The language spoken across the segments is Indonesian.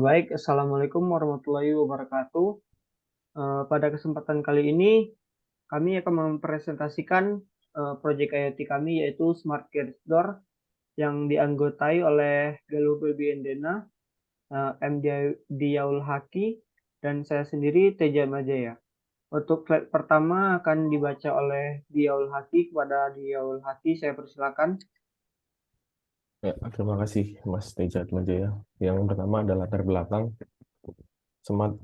Baik, Assalamualaikum warahmatullahi wabarakatuh. Pada kesempatan kali ini, kami akan mempresentasikan proyek IoT kami yaitu Smart Garage Door yang dianggotai oleh Galuh Belbi Endena, M. Diyaul Haki, dan saya sendiri Teja Majaya. Untuk slide pertama akan dibaca oleh Diyaul Haki. Kepada Diyaul Haki, saya persilakan. Ya, terima kasih Mas Teja Atmajaya. Yang pertama adalah latar belakang. Smart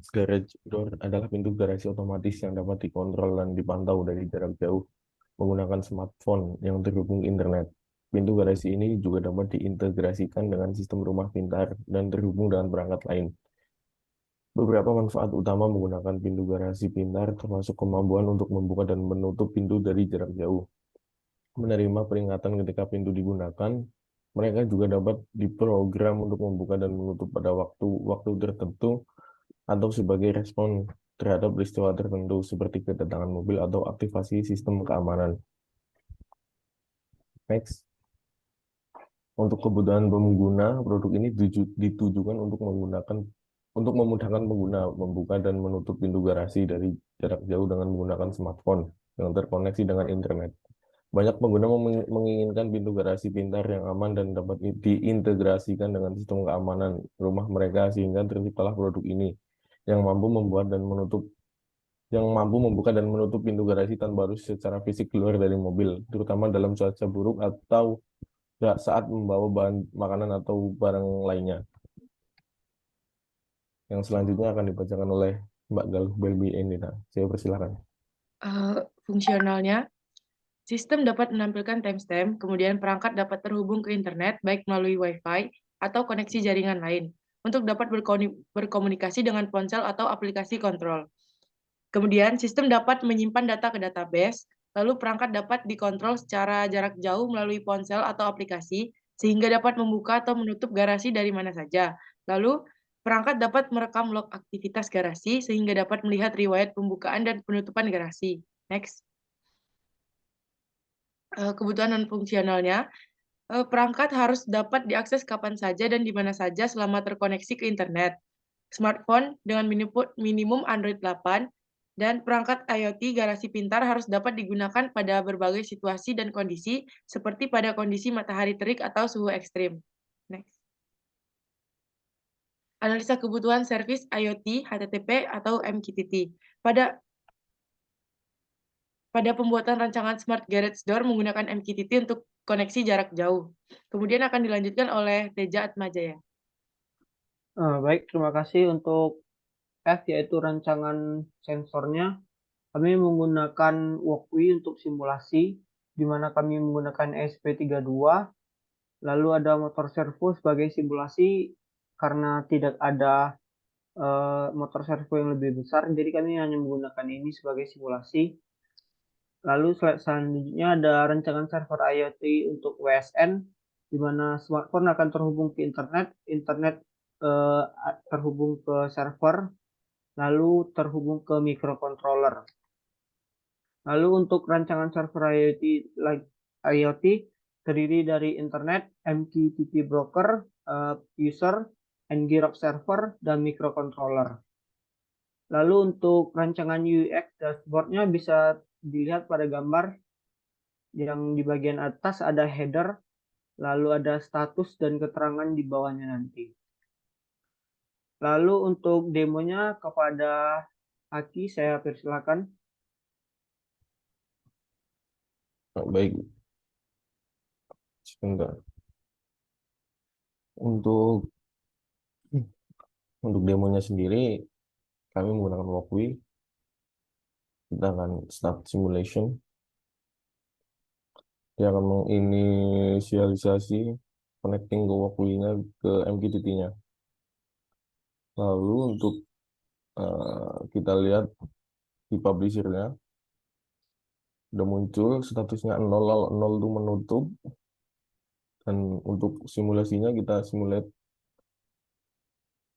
Garage Door adalah pintu garasi otomatis yang dapat dikontrol dan dipantau dari jarak jauh menggunakan smartphone yang terhubung internet. Pintu garasi ini juga dapat diintegrasikan dengan sistem rumah pintar dan terhubung dengan perangkat lain. Beberapa manfaat utama menggunakan pintu garasi pintar termasuk kemampuan untuk membuka dan menutup pintu dari jarak jauh, menerima peringatan ketika pintu digunakan. Mereka juga dapat diprogram untuk membuka dan menutup pada waktu-waktu tertentu atau sebagai respon terhadap peristiwa tertentu seperti kedatangan mobil atau aktivasi sistem keamanan. Next. Untuk kebutuhan pengguna, produk ini ditujukan untuk memudahkan pengguna membuka dan menutup pintu garasi dari jarak jauh dengan menggunakan smartphone yang terkoneksi dengan internet. Banyak pengguna menginginkan pintu garasi pintar yang aman dan dapat diintegrasikan dengan sistem keamanan rumah mereka sehingga terciptalah produk ini yang mampu membuka dan menutup pintu garasi tanpa harus secara fisik keluar dari mobil, terutama dalam cuaca buruk atau saat membawa bahan makanan atau barang lainnya. Yang selanjutnya akan dibacakan oleh Mbak Galuh Belbi Endina. Saya persilakan. Fungsionalnya, sistem dapat menampilkan timestamp, kemudian perangkat dapat terhubung ke internet baik melalui Wi-Fi atau koneksi jaringan lain untuk dapat berkomunikasi dengan ponsel atau aplikasi kontrol. Kemudian, sistem dapat menyimpan data ke database, lalu perangkat dapat dikontrol secara jarak jauh melalui ponsel atau aplikasi, sehingga dapat membuka atau menutup garasi dari mana saja. Lalu, perangkat dapat merekam log aktivitas garasi, sehingga dapat melihat riwayat pembukaan dan penutupan garasi. Next. Kebutuhan non fungsionalnya, perangkat harus dapat diakses kapan saja dan di mana saja selama terkoneksi ke internet. Smartphone dengan minimum Android 8 dan perangkat IoT garasi pintar harus dapat digunakan pada berbagai situasi dan kondisi seperti pada kondisi matahari terik atau suhu ekstrim. Next. Analisa kebutuhan servis IoT HTTP atau MQTT. Pada pembuatan rancangan Smart Garage Door menggunakan MQTT untuk koneksi jarak jauh. Kemudian akan dilanjutkan oleh Teja Atmajaya. Baik, terima kasih untuk F yaitu rancangan sensornya. Kami menggunakan Walkway untuk simulasi, di mana kami menggunakan ESP32. Lalu ada motor servo sebagai simulasi karena tidak ada motor servo yang lebih besar, jadi kami hanya menggunakan ini sebagai simulasi. Lalu slide selanjutnya ada rancangan server IoT untuk WSN, di mana smartphone akan terhubung ke internet eh, terhubung ke server, lalu terhubung ke microcontroller. Lalu untuk rancangan server IoT terdiri dari internet, MQTT broker, user, ngrok server, dan microcontroller. Lalu untuk rancangan UX dashboardnya bisa dilihat pada gambar yang di bagian atas ada header, lalu ada status dan keterangan di bawahnya nanti. Lalu untuk demonya kepada Aki, saya persilakan. Baik, sebentar. Untuk untuk demonya sendiri, kami menggunakan Walkway. Kita akan start simulation. Dia akan menginisialisasi connecting ke Walkway-nya ke MQTT-nya. Lalu untuk kita lihat di publisher-nya, udah muncul statusnya 0, 0 itu menutup. Dan untuk simulasinya kita simulate.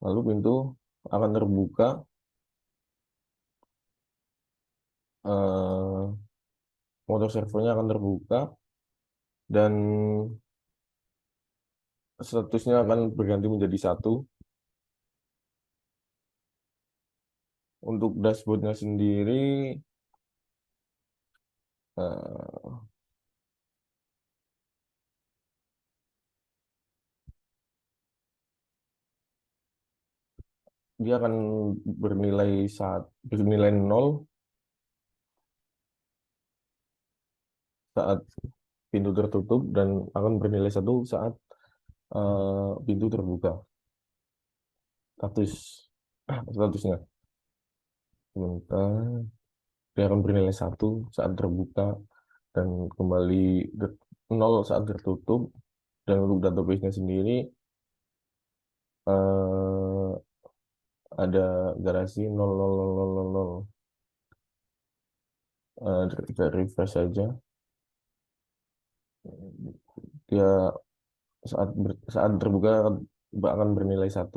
Lalu pintu akan terbuka. Motor servonya akan terbuka dan statusnya akan berganti menjadi 1. Untuk dashboardnya sendiri, dia akan bernilai 0 saat pintu tertutup dan akan bernilai 1 saat pintu terbuka. Statusnya sebentar, dia akan bernilai 1 saat terbuka dan kembali 0 saat tertutup. Dan untuk database-nya sendiri ada garasi 00000. Kita refresh saja. Dia saat terbuka akan bernilai 1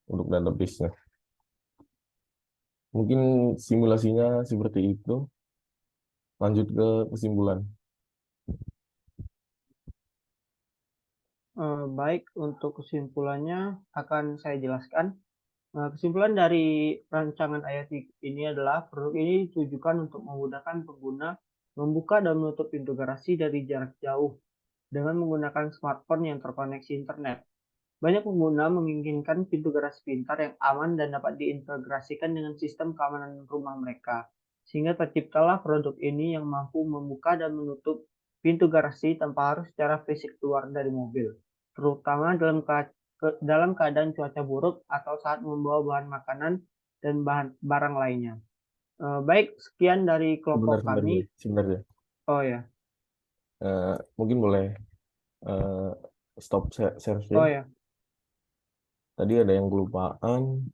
untuk database-nya. Mungkin simulasinya seperti itu. Lanjut ke kesimpulan. Baik, untuk kesimpulannya akan saya jelaskan. Kesimpulan dari rancangan IoT ini adalah produk ini ditujukan untuk memudahkan pengguna membuka dan menutup pintu garasi dari jarak jauh dengan menggunakan smartphone yang terkoneksi internet. Banyak pengguna menginginkan pintu garasi pintar yang aman dan dapat diintegrasikan dengan sistem keamanan rumah mereka, sehingga terciptalah produk ini yang mampu membuka dan menutup pintu garasi tanpa harus secara fisik keluar dari mobil, terutama dalam keadaan cuaca buruk atau saat membawa bahan makanan dan barang lainnya. Baik, sekian dari kelompok kami. Sebentar ya. Oh ya. Mungkin boleh stop share. Oh ya. Tadi ada yang kelupaan.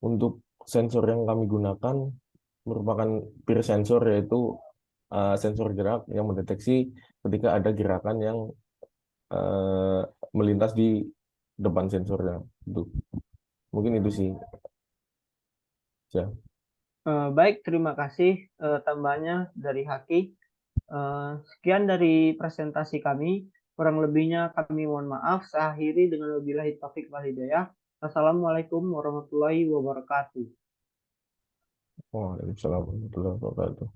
Untuk sensor yang kami gunakan merupakan peer sensor, yaitu sensor gerak yang mendeteksi ketika ada gerakan yang melintas di depan sensornya. Mungkin itu sih. Ya. Baik, terima kasih tambahannya dari Haki. Sekian dari presentasi kami. Kurang lebihnya kami mohon maaf. Saya akhiri dengan wabillahi taufiq wal hidayah. Assalamualaikum warahmatullahi wabarakatuh. Waalaikumsalam warahmatullahi wabarakatuh.